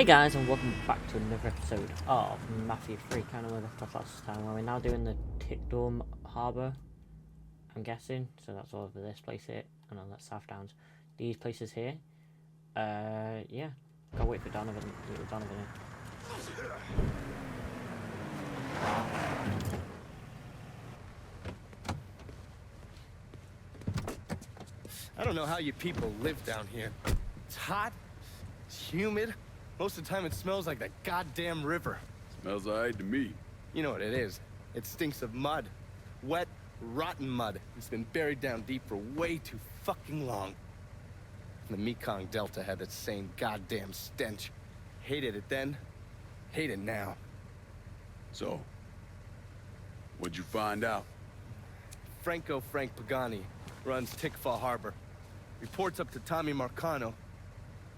Hey guys, and welcome back to another episode of Mafia 3, kind of where we left off last time, where we're now doing the Tickdorm Harbour, I'm guessing. So that's all over this place here, and on that South Downs. These places here. Yeah. Can't wait for Donovan. Donovan here. I don't know how you people live down here. It's hot, it's humid. Most of the time it smells like the goddamn river. Smells alright to me. You know what it is. It stinks of mud. Wet, rotten mud. It's been buried down deep for way too fucking long. The Mekong Delta had that same goddamn stench. Hated it then, hate it now. So, what'd you find out? Frank Pagani runs Tickfaw Harbor. Reports up to Tommy Marcano,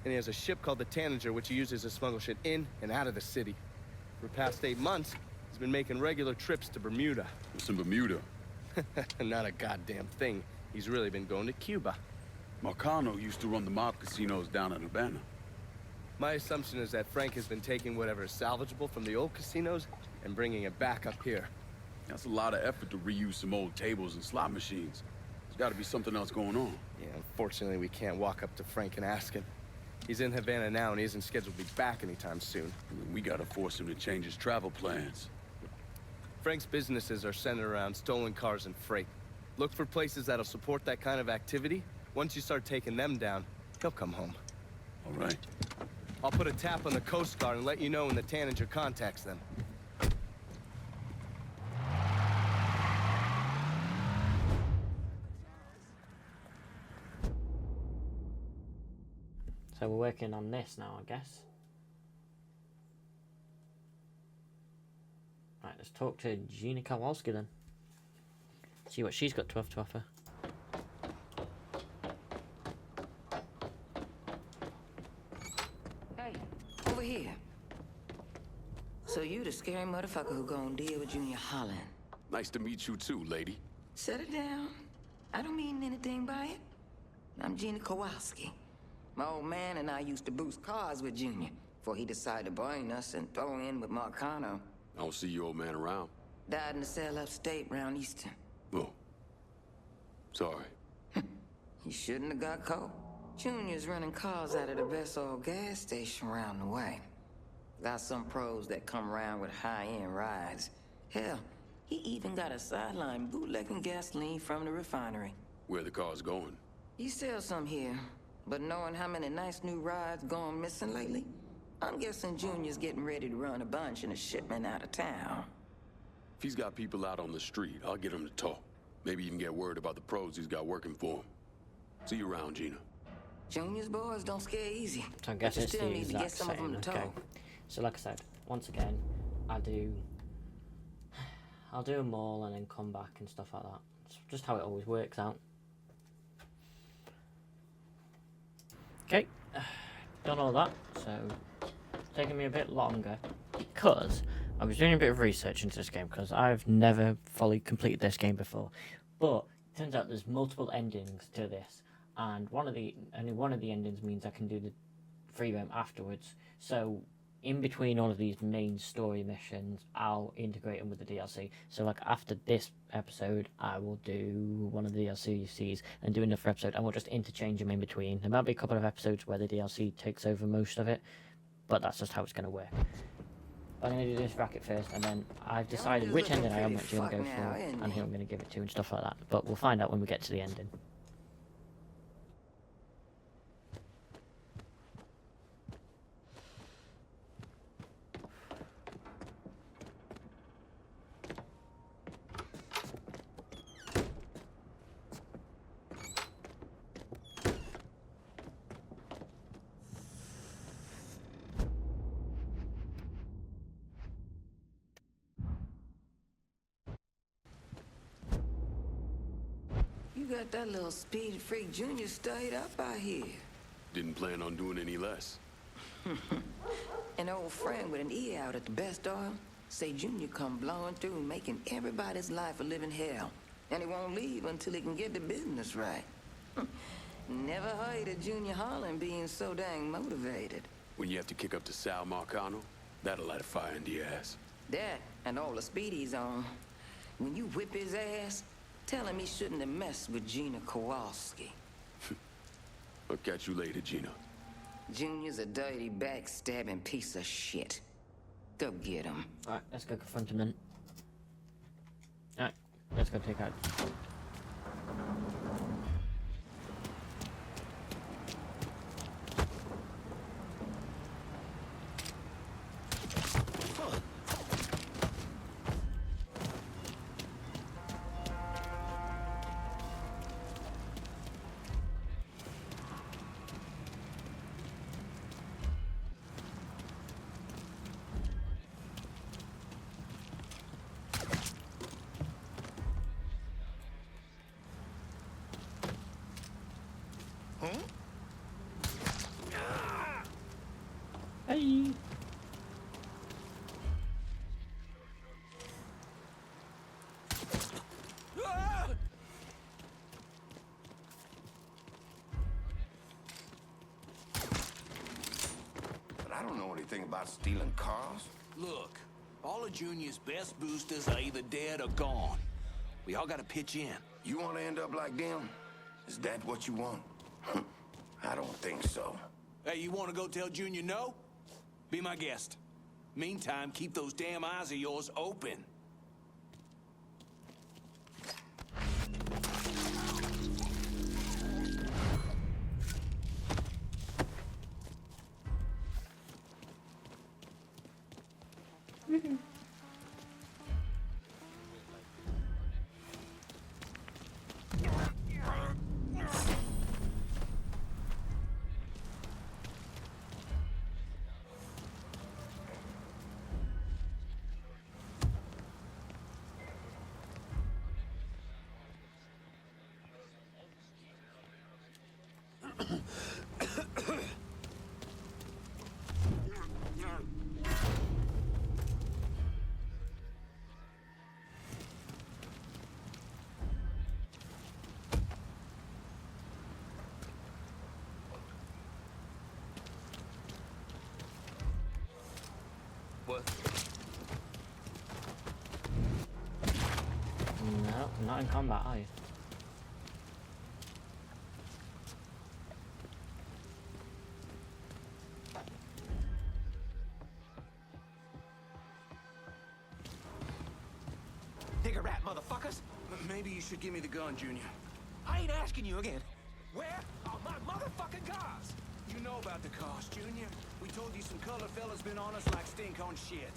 and he has a ship called the Tanager, which he uses to smuggle shit in and out of the city. For the past 8 months, he's been making regular trips to Bermuda. What's in Bermuda? Not a goddamn thing. He's really been going to Cuba. Marcano used to run the mob casinos down in Havana. My assumption is that Frank has been taking whatever is salvageable from the old casinos and bringing it back up here. That's a lot of effort to reuse some old tables and slot machines. There's gotta be something else going on. Yeah, unfortunately, we can't walk up to Frank and ask him. He's in Havana now, and he isn't scheduled to be back anytime soon. We gotta force him to change his travel plans. Frank's businesses are centered around stolen cars and freight. Look for places that'll support that kind of activity. Once you start taking them down, he'll come home. All right. I'll put a tap on the Coast Guard and let you know when the Tanager contacts them. So we're working on this now, I guess. Right, let's talk to Gina Kowalski then. See what she's got to have to offer. Hey, over here. So you the scary motherfucker who gonna deal with Junior Holland. Nice to meet you too, lady. Set it down. I don't mean anything by it. I'm Gina Kowalski. My old man and I used to boost cars with Junior before he decided to burn us and throw in with Marcano. I don't see your old man around. Died in a cell upstate round Easton. Oh. Sorry. He shouldn't have got caught. Junior's running cars out of the best old gas station around the way. Got some pros that come around with high-end rides. Hell, he even got a sideline bootlegging gasoline from the refinery. Where the car's going? He sells some here, but knowing how many nice new rides gone missing lately, I'm guessing Junior's getting ready to run a bunch in a shipment out of town. If he's got people out on the street, I'll get him to talk. Maybe even get word about the pros he's got working for him. See you around, Gina. Junior's boys don't scare easy. So I guess but you it's still the need to get exact some of them same. to Okay. talk. So like I said, once again, I'll do them all and then come back and stuff like that. It's just how it always works out. Okay, done all that, so it's taking me a bit longer because I was doing a bit of research into this game because I've never fully completed this game before. But it turns out there's multiple endings to this, and only one of the endings means I can do the free roam afterwards. So in between all of these main story missions, I'll integrate them with the DLC. So like after this episode, I will do one of the DLCs and do another episode, and we'll just interchange them in between. There might be a couple of episodes where the DLC takes over most of it, but that's just how it's going to work. I'm going to do this racket first, and then I've decided which ending I am actually going to go for and who I'm going to give it to and stuff like that. But we'll find out when we get to the ending. You got that little speed freak Junior stayed up out here. Didn't plan on doing any less. An old friend with an E out at the best oil say Junior come blowing through and making everybody's life a living hell. And he won't leave until he can get the business right. Never heard of Junior Holland being so dang motivated. When you have to kick up to Sal Marcano, that'll light a fire into your ass. That and all the speed he's on. When you whip his ass, tell him he shouldn't have messed with Gina Kowalski. I'll catch you later, Gina. Junior's a dirty, backstabbing piece of shit. Go get him. Alright, let's go confront him then. Alright, let's go take out. Hey! But I don't know anything about stealing cars. Look, all of Junior's best boosters are either dead or gone. We all gotta pitch in. You want to end up like them? Is that what you want? I don't think so. Hey, you wanna go tell Junior no? Be my guest. Meantime, keep those damn eyes of yours open. What? No, not in combat, are you? Dig a rat, motherfuckers! Maybe you should give me the gun, Junior. I ain't asking you again. Where are my motherfucking cars? You know about the cost, Junior. We told you some colored fellas been on us like stink on shit.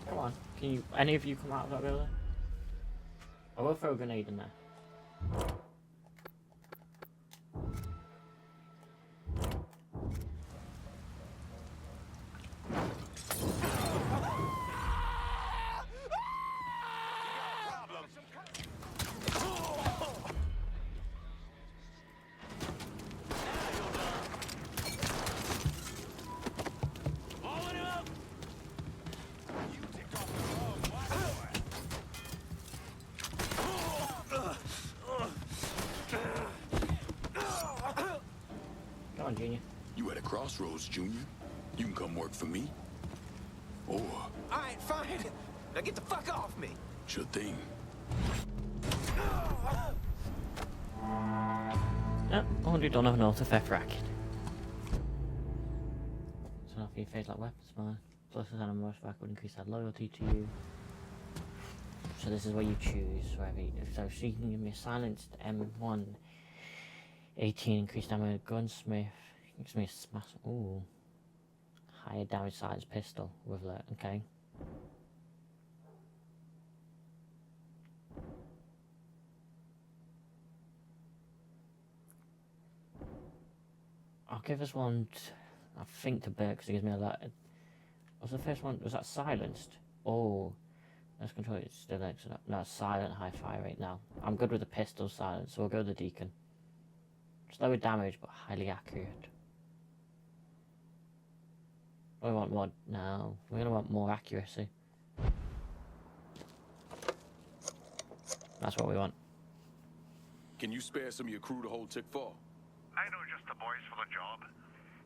Come on, can you, any of you come out of that building? I will throw a grenade in there. Come on, Junior. You at a crossroads, Junior. You can come work for me. Or, All right, fine. Now get the fuck off me. sure thing. Yep, already done have an auto theft racket. So if you face like weapons, man. Plus an animal motorcycle would increase that loyalty to you. So this is where you choose wherever you, so she can give me a silenced M1 18 increased damage gunsmith. Gives me a smash, ooh. Higher damage silenced pistol with that, okay. I'll give this one, I think, to Bert because it gives me a lot. Was the first one, was that silenced? Oh, let's control it, still excellent. No, it's silent high fire rate now. I'm good with the pistol silence, so we'll go with the Deacon. Slower damage, but highly accurate. We want more, no, we're gonna want more accuracy. That's what we want. Can you spare some of your crew to hold Tick-Fall? I know just the boys for the job,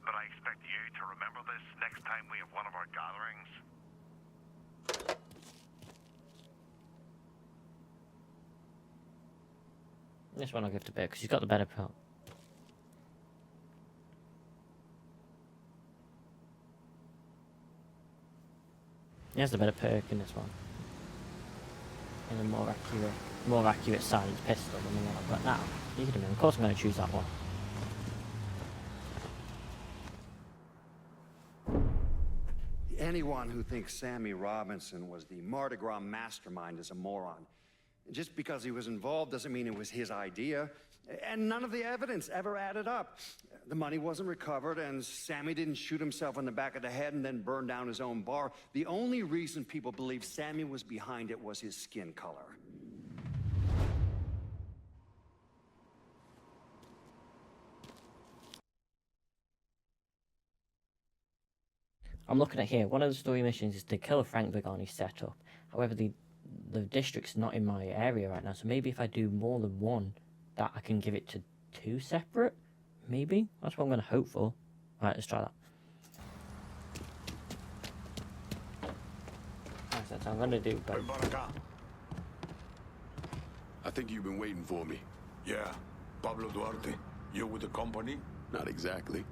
but I expect you to remember this next time we have one of our gatherings. This one I'll give to Bear because he's got the better part. He has the better perk in this one. And a more accurate silence pistol than the one I've got now. You can of course I'm going to choose that one. Anyone who thinks Sammy Robinson was the Mardi Gras mastermind is a moron. Just because he was involved doesn't mean it was his idea. And none of the evidence ever added up. The money wasn't recovered, and Sammy didn't shoot himself in the back of the head and then burn down his own bar. The only reason people believe Sammy was behind it was his skin color. I'm looking at here. One of the story missions is to kill Frank Pagani setup. However, the district's not in my area right now, so maybe if I do more than one, that I can give it to 2 separate. Maybe that's what I'm going to hope for. Right, let's try that. That's what I'm going to do. But I think you've been waiting for me. Yeah. Pablo Duarte, you with the company? Not exactly.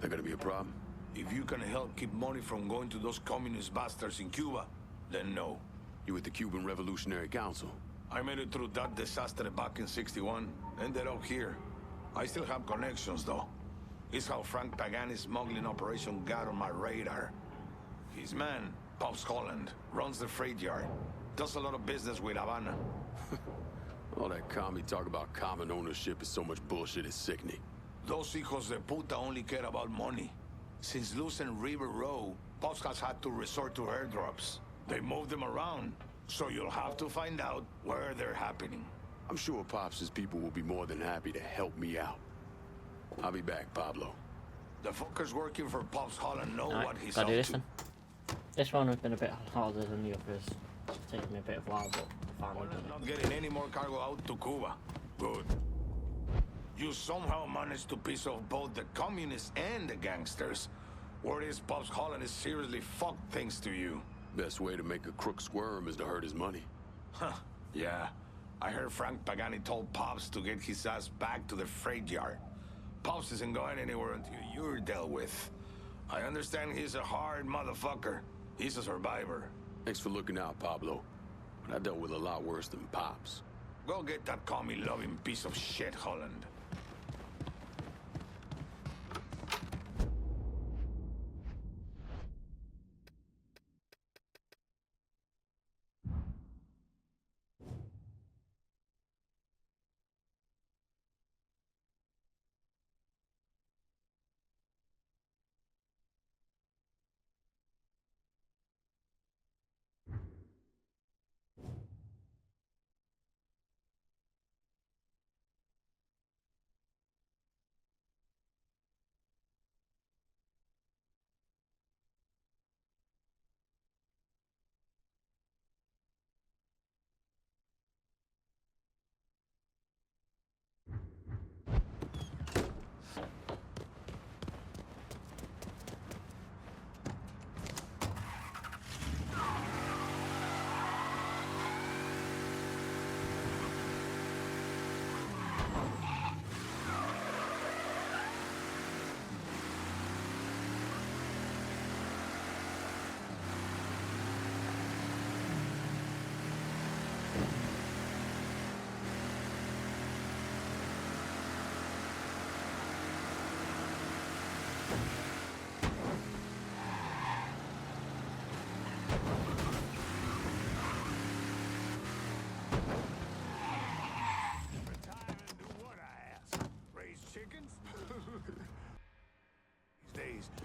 That gonna be a problem? If you can help keep money from going to those communist bastards in Cuba, then no. You with the Cuban Revolutionary Council? I made it through that disaster back in '61. Ended up here. I still have connections, though. It's how Frank Pagani's smuggling operation got on my radar. His man, Pops Holland, runs the freight yard. Does a lot of business with Havana. All that commie talk about common ownership is so much bullshit, it's sickening. Those hijos de puta only care about money. Since losing River Row, Pops has had to resort to airdrops. They move them around, so you'll have to find out where they're happening. I'm sure Pops' people will be more than happy to help me out. I'll be back, Pablo. The fuckers working for Pops Holland know what he's gotta up do this to. then. This one has been a bit harder than the others. It's taken me a bit of a while, but finally done it. Not getting any more cargo out to Cuba. Good. You somehow managed to piss off both the communists and the gangsters. Word is Pops Holland is seriously fucked thanks to you. Best way to make a crook squirm is to hurt his money. Huh, yeah. I heard Frank Pagani told Pops to get his ass back to the freight yard. Pops isn't going anywhere until you're dealt with. I understand he's a hard motherfucker. He's a survivor. Thanks for looking out, Pablo. But I dealt with a lot worse than Pops. Go get that commie-loving piece of shit, Holland.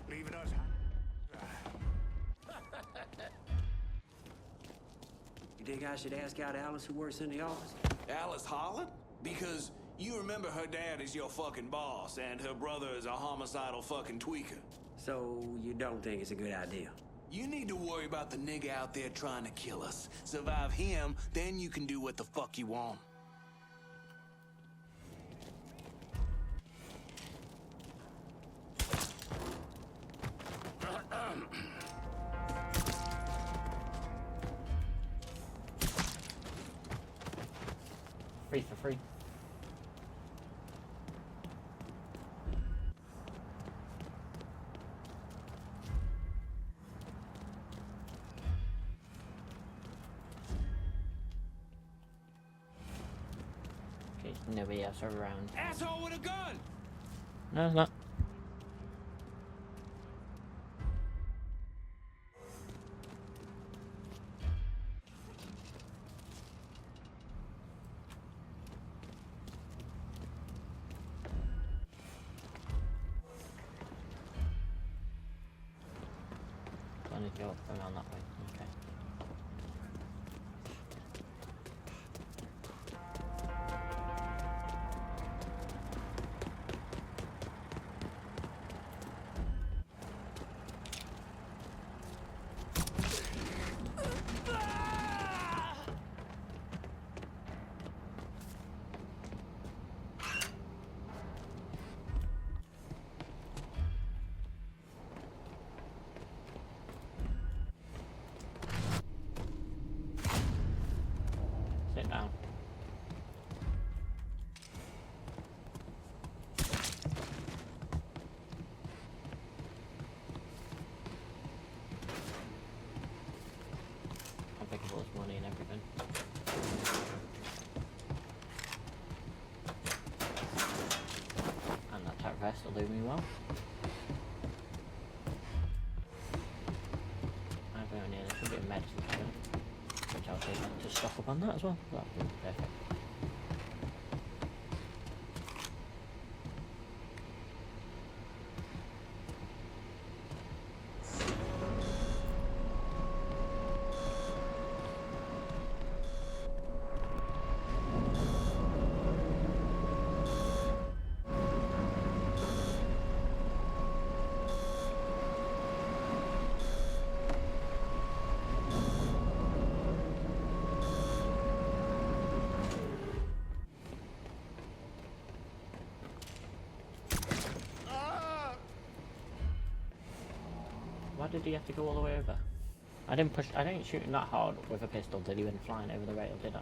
Leaving us. You think I should ask out Alice who works in the office? Alice Holland? Because you remember her dad is your fucking boss, and her brother is a homicidal fucking tweaker. So you don't think it's a good idea? You need to worry about the nigga out there trying to kill us. Survive him, then you can do what the fuck you want. Free for free. Okay, nobody else around. Asshole with a gun! No, it's not. Only go up around that way. Okay. Sit down. I'll pick up all his money and everything. And that type vest will do me well. I've only a little bit of medicine cabinet, which I'll take on to stock up on that as well. That'll be perfect. Why did he have to go all the way over? I didn't shoot him that hard with a pistol, did he, when flying over the rail, did I?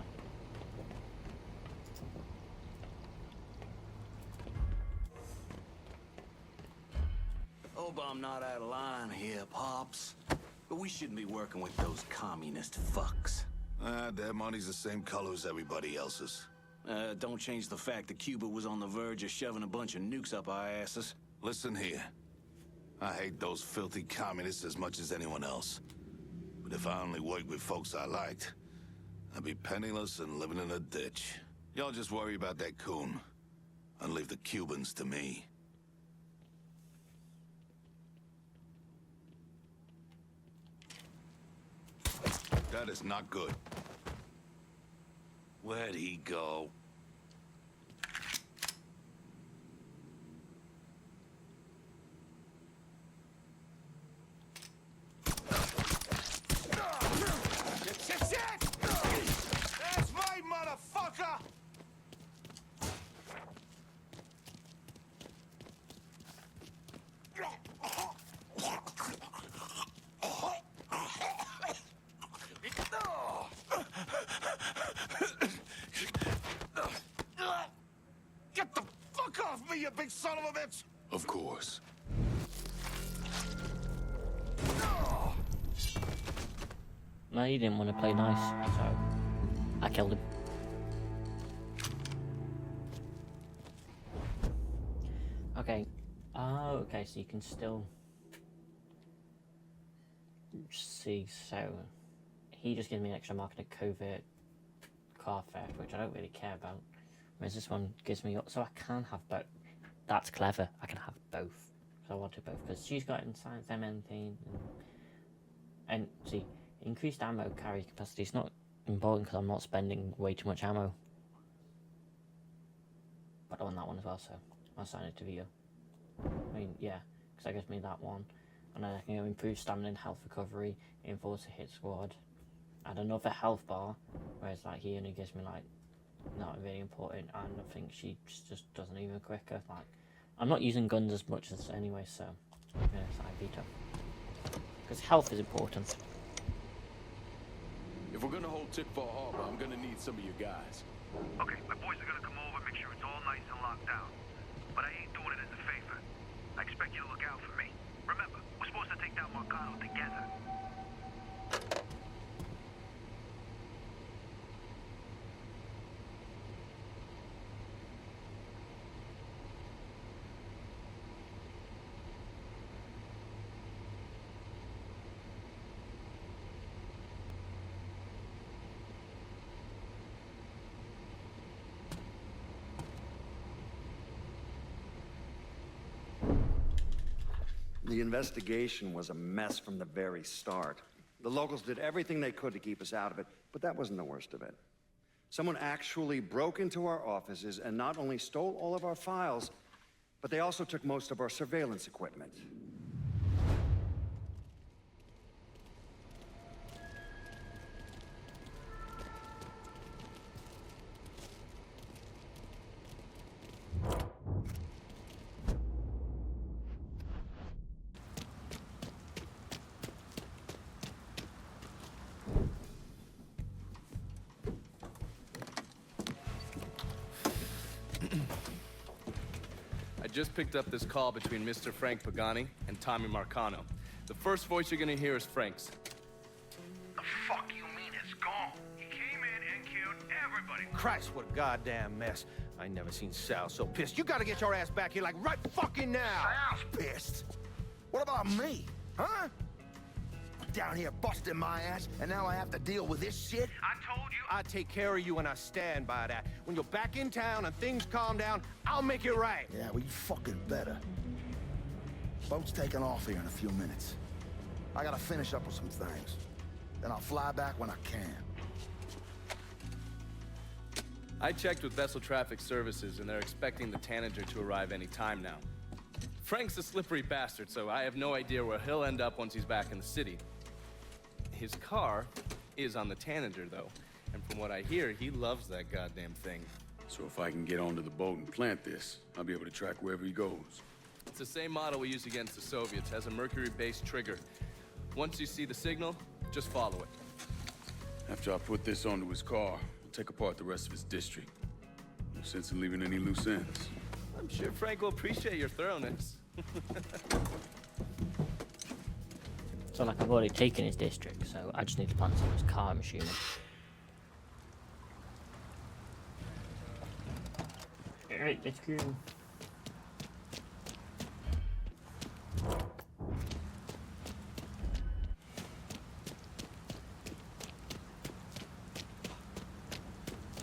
Hope I'm not out of line here, Pops. But we shouldn't be working with those communist fucks. Their money's the same color as everybody else's. Don't change the fact that Cuba was on the verge of shoving a bunch of nukes up our asses. Listen here. I hate those filthy communists as much as anyone else. But if I only worked with folks I liked, I'd be penniless and living in a ditch. Y'all just worry about that coon, and leave the Cubans to me. That is not good. Where'd he go? That's right, motherfucker! Get the fuck off me, you big son of a bitch! Of course. No, he didn't want to play nice, so I killed him. Okay. Oh, okay, so you can still see, so he just gives me an extra mark in a covert car theft, which I don't really care about. Whereas this one gives me, so I can have both. That's clever, I can have both. So I wanted both, because she's got inside MNT, and see, increased ammo carry capacity is not important because I'm not spending way too much ammo. But I want that one as well, so I'll assign it to Vito. I mean, yeah, because that gives me that one. And I can improve stamina and health recovery, enforce a hit squad. Add another health bar, whereas like he only gives me like not really important, and I think she just doesn't even quicker. Like I'm not using guns as much as anyway, so yeah, it's like veto. Because health is important. If we're gonna hold Tickfall Harbor, I'm gonna need some of your guys. Okay, my boys are gonna come over, make sure it's all nice and locked down. But I ain't doing it as a favor. I expect you to look out for me. Remember, we're supposed to take down Marcano together. The investigation was a mess from the very start. The locals did everything they could to keep us out of it, but that wasn't the worst of it. Someone actually broke into our offices and not only stole all of our files, but they also took most of our surveillance equipment. I just picked up this call between Mr. Frank Pagani and Tommy Marcano. The first voice you're gonna hear is Frank's. The fuck you mean it's gone? He came in and killed everybody. Christ, what a goddamn mess. I ain't never seen Sal so pissed. You gotta get your ass back here like right fucking now. Sal's pissed? What about me? Huh? Down here busting my ass, and now I have to deal with this shit? I told you. I take care of you and I stand by that. When you're back in town and things calm down, I'll make it right. Yeah, well, you fucking better. Boat's taking off here in a few minutes. I gotta finish up with some things. Then I'll fly back when I can. I checked with Vessel Traffic Services, and they're expecting the Tanager to arrive any time now. Frank's a slippery bastard, so I have no idea where he'll end up once he's back in the city. His car is on the Tanager, though, and from what I hear, he loves that goddamn thing. So if I can get onto the boat and plant this, I'll be able to track wherever he goes. It's the same model we used against the Soviets, has a mercury-based trigger. Once you see the signal, just follow it. After I put this onto his car, I'll take apart the rest of his district. No sense in leaving any loose ends. I'm sure Frank will appreciate your thoroughness. So like I've already taken his district, so I just need to plant some of his car, I'm assuming. Alright, let's go. I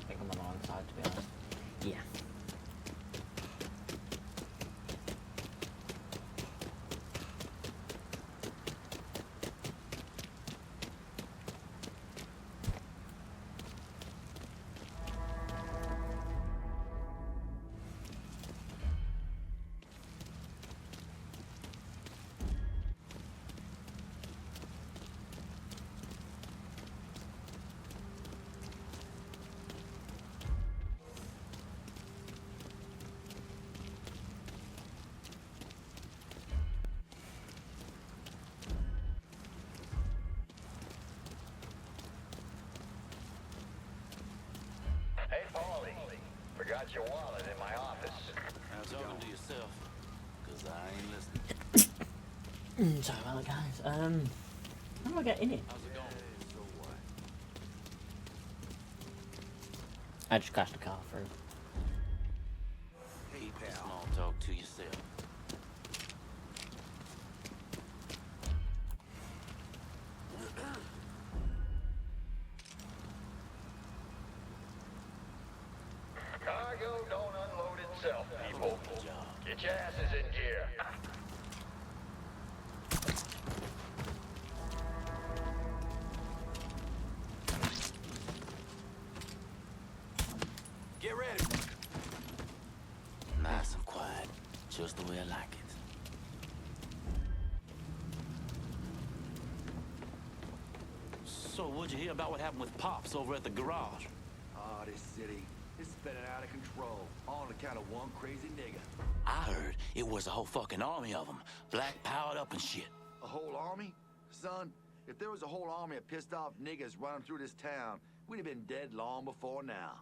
think I'm on the wrong side, to be honest. Yeah. Hey, Paulie. Forgot your wallet in my office. How's it going to yourself? Because I ain't listening. Sorry about that, guys. How do I get in it? How's it going? So what? I just crashed the car through. Hey, pal. Small talk to yourself. Cargo don't unload itself, people. Get your asses in gear. Get ready. Nice and quiet. Just the way I like it. what'd you hear about what happened with Pops over at the garage? Oh, this city. It's spinning out of control. All on account of one crazy nigga. I heard it was a whole fucking army of them. Black powered up and shit. A whole army? Son, if there was a whole army of pissed off niggas running through this town, we'd have been dead long before now.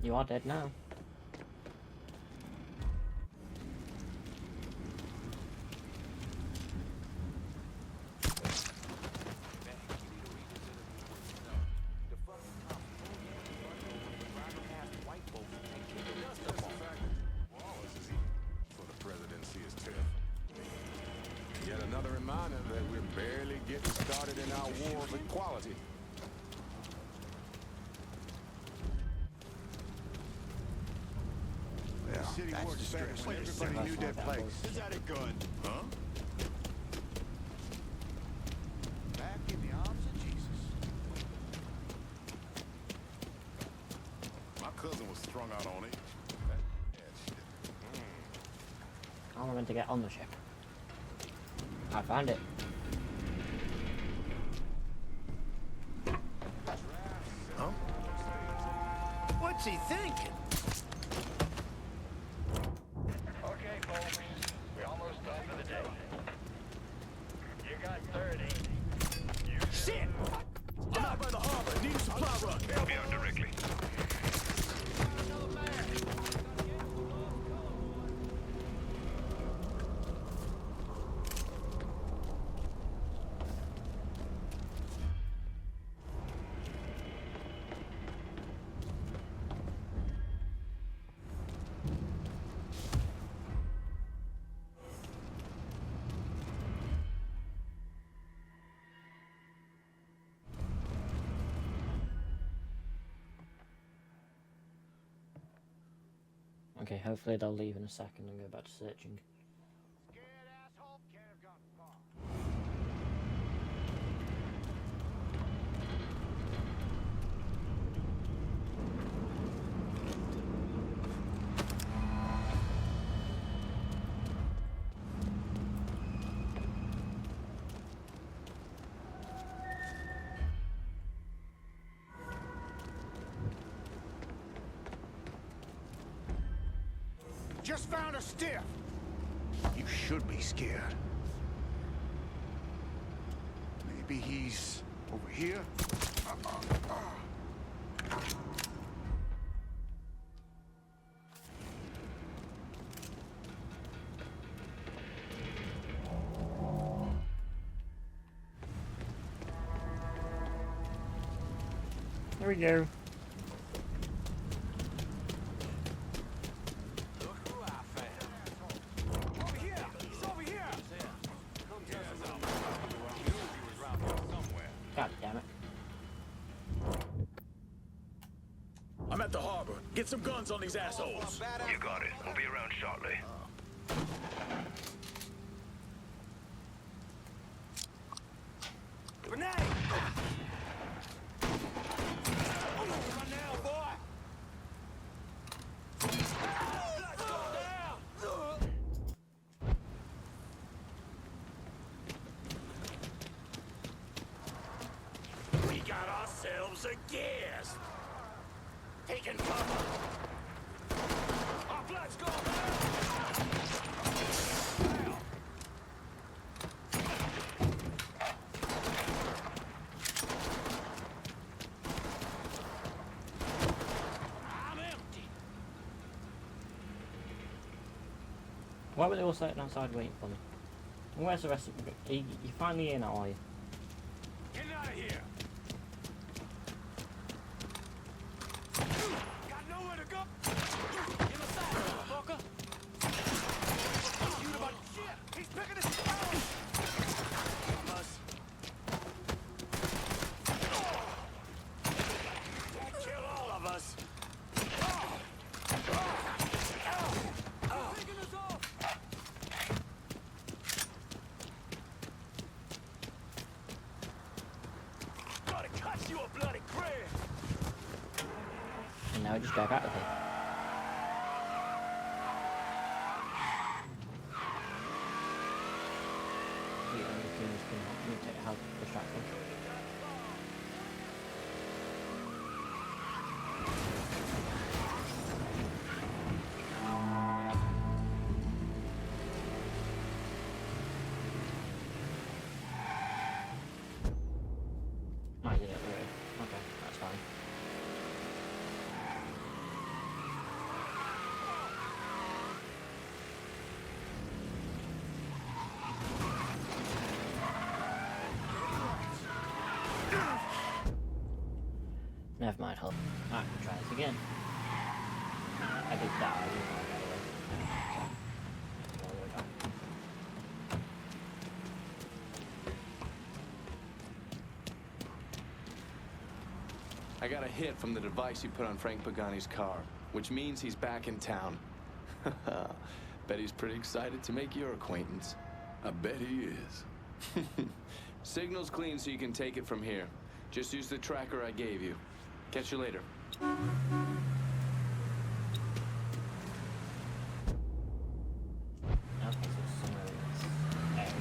You are dead now. For the presidency is tough. Yet another reminder that we're barely getting started in our war of equality. The city works better when everybody knew their place. Is that a gun? Huh? Back in the arms of Jesus. My cousin was strung out on it. How am I meant to get on the ship? I found it. Huh? What's he thinking? Okay, folks. We're almost done for the day. You got 30. Shit! I'm out by the harbor. Need a supply run. Help me out directly. Okay, hopefully they'll leave in a second and go back to searching. Just found a stiff. You should be scared. Maybe he's over here? There we go. God damn it. I'm at the harbor. Get some guns on these assholes. You got it. We'll be around shortly. Grenade! Run now, boy! Let's go down! We got ourselves a guest. Taking cover. Our flag's gone down. I'm empty. Why were they all sitting outside waiting for me? And where's the rest of them? You finally in now, are you? Get out of here. Got nowhere to go! In the side, motherfucker. You about shit! He's picking his phone! Don't kill all of us. Picking us off! bloody crib! And now I just drive out of here. The only thing that's going to help me to help distract them. I did it already. Okay, that's fine. Never mind, hold on. Alright, try this again. I did that, I didn't know that way. All the way back. I got a hit from the device you put on Frank Pagani's car, which means he's back in town. Bet he's pretty excited to make your acquaintance. I bet he is. Signal's clean so you can take it from here. Just use the tracker I gave you. Catch you later. Okay, so it's somewhere in this area.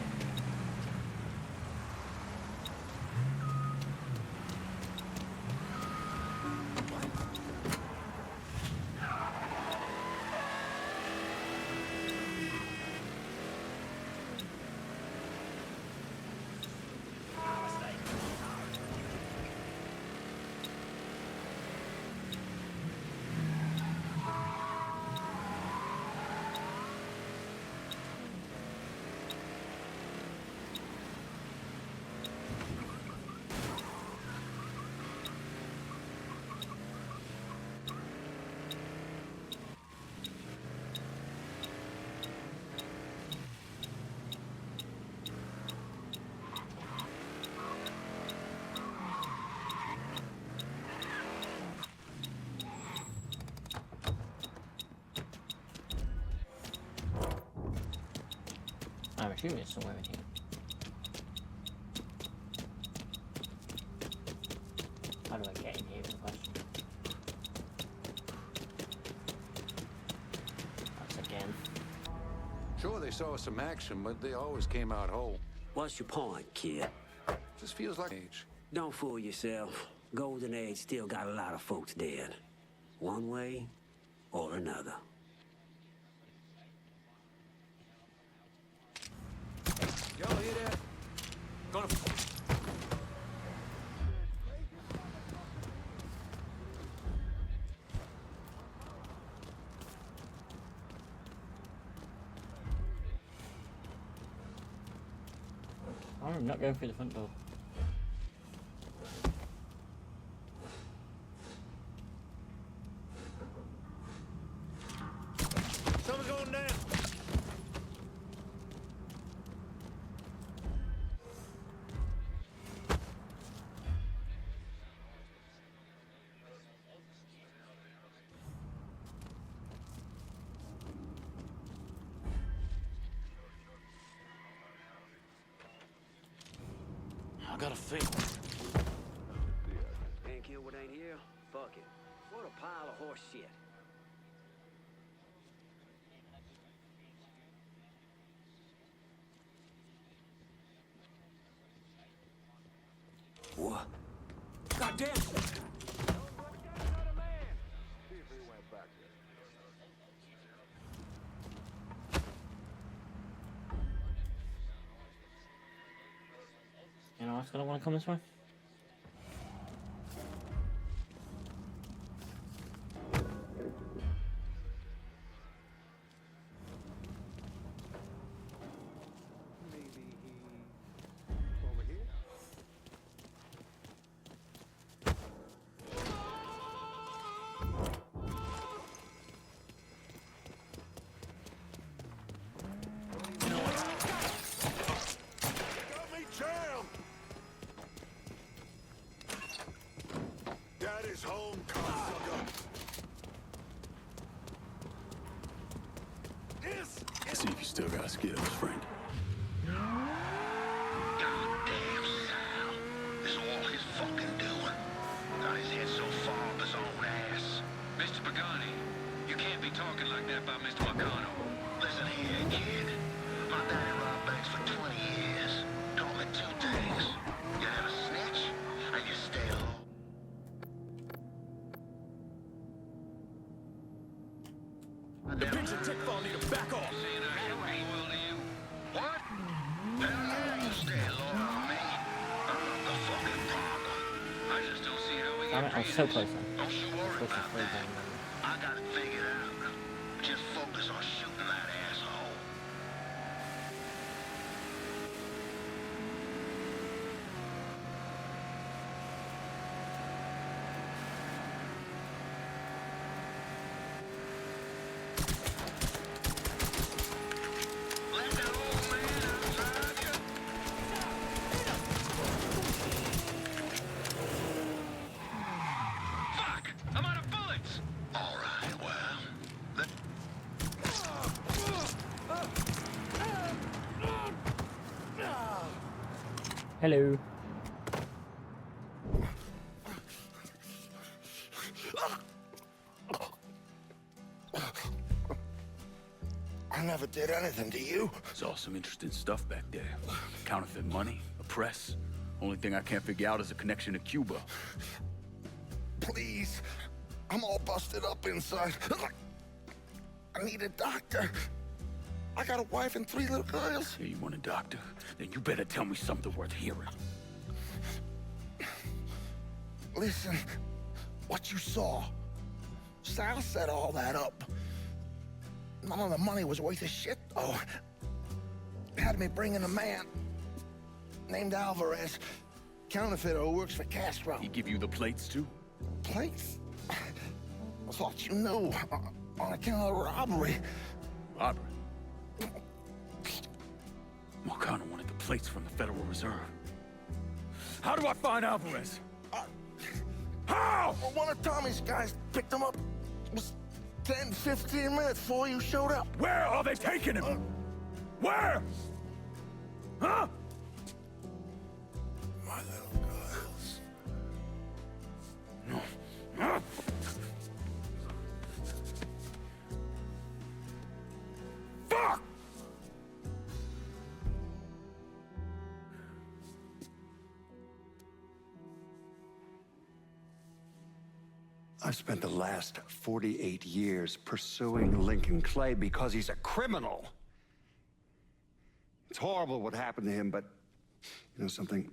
I'm assuming it's somewhere in here. How do I get in here is the question. That's again. Sure, they saw some action, but they always came out whole. What's your point, kid? Just feels like age. Don't fool yourself. Golden Age still got a lot of folks dead. One way or another. Y'all hear that? Gonna... I'm not going through the front door. Someone's going down! I got a feeling. Can't kill what ain't here? Fuck it. What a pile of horse shit. What? Goddamn! You know what's gonna want to come this way? Home, cocksucker! See if you still got skills, Frank. Goddamn Sal. This all his fucking doing. and Tickfall need to back off. Right away. What? Hell yeah, you stay low on me. I'm the fucking problem. I just don't see how we Damn get it, I was so close then. Don't you worry Supposed to about freeze that. on them. I got it figured out. Just focus on shooting that asshole. Let that old man outside you. Fuck! I'm out of bullets! All right, well... Hello. I never did anything to you. Saw some interesting stuff back there. Counterfeit money, a press. Only thing I can't figure out is a connection to Cuba. Please. I'm all busted up inside. I need a doctor. I got a wife and 3 little girls. Yeah, you want a doctor? Then you better tell me something worth hearing. Listen, what you saw. Sal set all that up. None of the money was worth a shit, though. Had me bring in a man named Alvarez, counterfeiter who works for Castro. He give you the plates, too? Plates? I thought you knew. On account of robbery. Robbery? Marcano wanted the plates from the Federal Reserve. How do I find Alvarez? How? Well, one of Tommy's guys picked him up. It was 10, 15 minutes before you showed up. Where are they taking him? Where? Huh? My little girls. No. Huh? Fuck! I've spent the last 48 years pursuing Lincoln Clay because he's a criminal. It's horrible what happened to him, but you know something?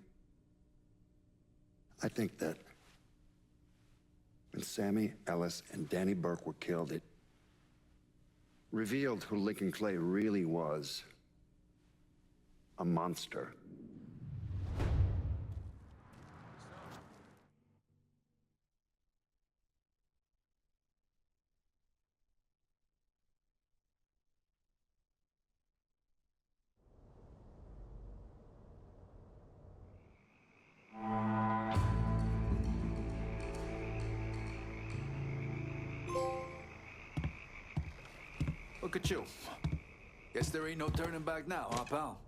I think that when Sammy Ellis and Danny Burke were killed, it revealed who Lincoln Clay really was. A monster. Look at you. Guess there ain't no turning back now, huh, pal?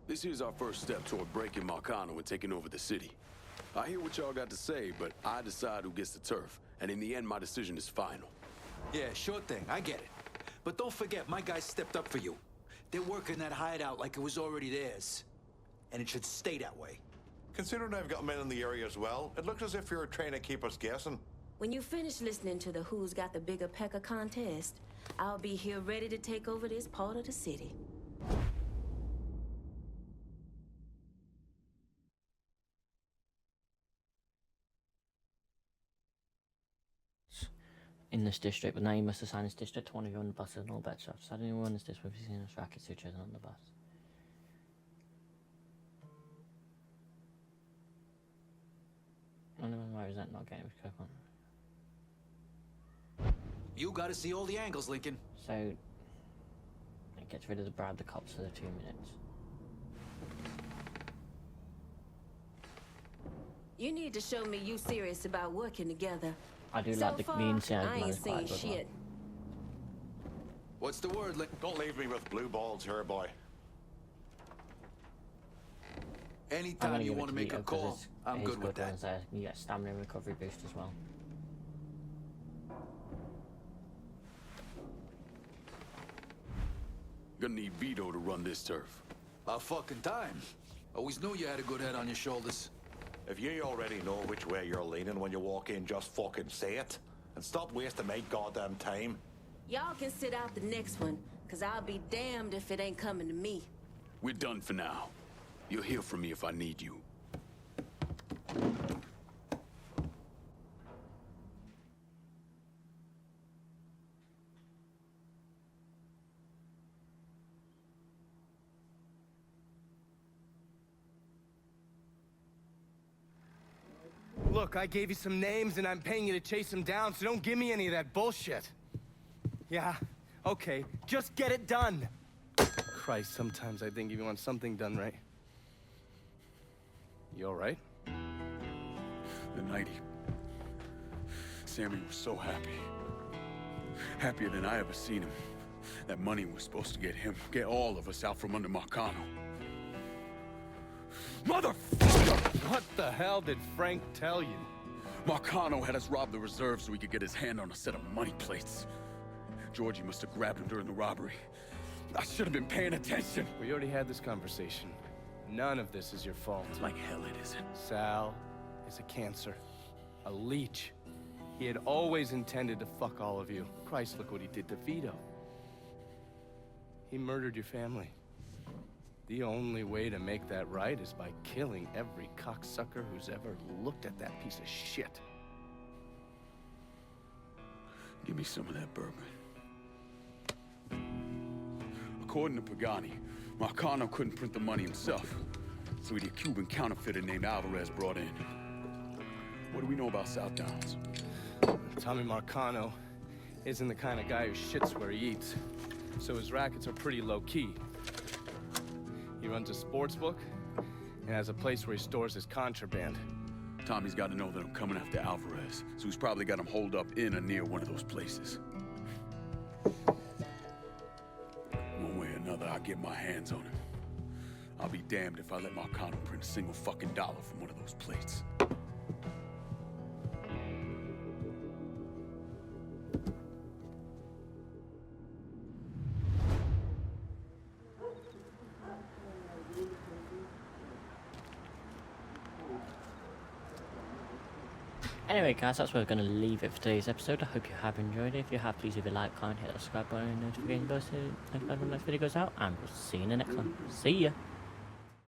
This here's our first step toward breaking Marcano and taking over the city. I hear what y'all got to say, but I decide who gets the turf. And in the end, my decision is final. Yeah, sure thing. I get it. But don't forget, my guys stepped up for you. They're working that hideout like it was already theirs. And it should stay that way. Considering I've got men in the area as well, it looks as if you're trying to keep us guessing. When you finish listening to the Who's Got the Bigger Pecker contest, I'll be here ready to take over this part of the city. In this district, but now you must assign this district to one of your own bosses and all bets off. So anyone runs this with his rackets who chosen on the bus. I don't know why is that not getting with Coke on. You gotta see all the angles, Lincoln. So it gets rid of the Brad the cops for the 2 minutes. You need to show me you serious about working together. I do So like the far, mean sound. I ain't seen shit. What's the word, Lincoln? Don't leave me with blue balls here, boy. Anytime you want to make a call, I'm good with that. You get stamina and recovery boost as well. Gonna need Vito to run this turf. About fucking time. Always knew you had a good head on your shoulders. If you already know which way you're leaning when you walk in, just fucking say it. And stop wasting my goddamn time. Y'all can sit out the next one, cause I'll be damned if it ain't coming to me. We're done for now. You'll hear from me if I need you. Look, I gave you some names and I'm paying you to chase them down, so don't give me any of that bullshit. Yeah, okay, just get it done. Christ, sometimes I think if you want something done right. You all right? The night Sammy was so happy. Happier than I ever seen him. That money was supposed to get him, get all of us out from under Marcano. Motherfucker! What the hell did Frank tell you? Marcano had us rob the reserve so he could get his hand on a set of money plates. Georgie must have grabbed him during the robbery. I should have been paying attention. We already had this conversation. None of this is your fault. Like hell it isn't. Sal is a cancer. A leech. He had always intended to fuck all of you. Christ, look what he did to Vito. He murdered your family. The only way to make that right is by killing every cocksucker who's ever looked at that piece of shit. Give me some of that bourbon. According to Pagani, Marcano couldn't print the money himself, so he had a Cuban counterfeiter named Alvarez brought in. What do we know about South Downs? Tommy Marcano isn't the kind of guy who shits where he eats, so his rackets are pretty low-key. He runs a sports book and has a place where he stores his contraband. Tommy's got to know that I'm coming after Alvarez, so he's probably got him holed up in or near one of those places. One way or another, I'll get my hands on him. I'll be damned if I let Marcano print a single fucking dollar from one of those plates. Anyway guys, that's where we're going to leave it for today's episode. I hope you have enjoyed it. If you have, please leave a like, comment, hit the subscribe button, and notification goes to when the next video goes out, and we'll see you in the next one. See ya!